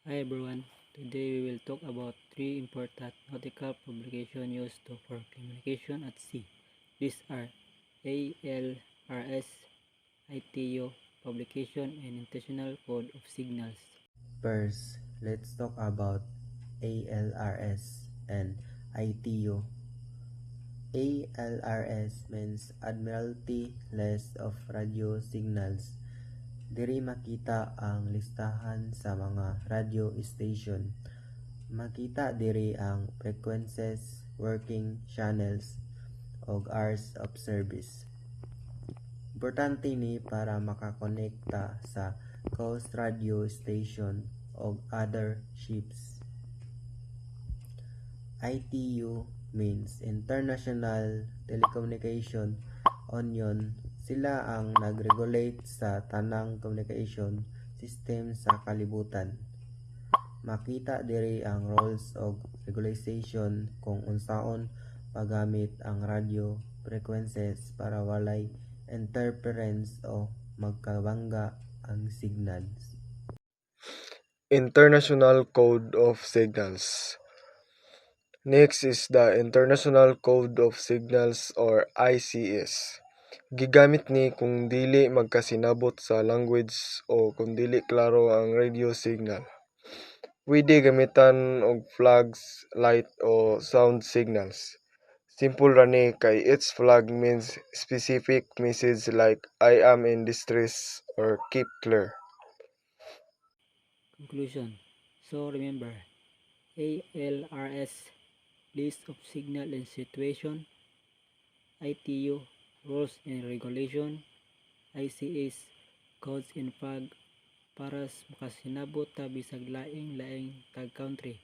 Hi everyone, today we will talk about three important nautical publications used for communication at sea. These are ALRS, ITU publication, and International Code of Signals. First, let's talk about ALRS and ITU. ALRS means Admiralty List of Radio Signals. Diri makita ang listahan sa mga radio station. Makita diri ang frequencies, working channels, ug hours of service. Importante ni para makakonekta sa coast radio station ug other ships. ITU means International Telecommunication Union. Sila ang nag-regulate sa tanang communication system sa kalibutan. Makita diri ang rules of regulation kung unsaon paggamit ang radio frequencies para walay interference o magkabangga ang signals. International Code of Signals. Next is the International Code of Signals or ICS. Gigamit ni kung dili magkasinabot sa language o kung dili klaro ang radio signal. Pwede gamitan og flags, light o sound signals. Simple ra ni kay each flag means specific message like I am in distress or keep clear. Conclusion. So remember, ALRS, List of Signal and Situation, ITU, Rules and Regulation, ICS, Codes and Flag, para makasinabot ta bisag laing-laing tag country.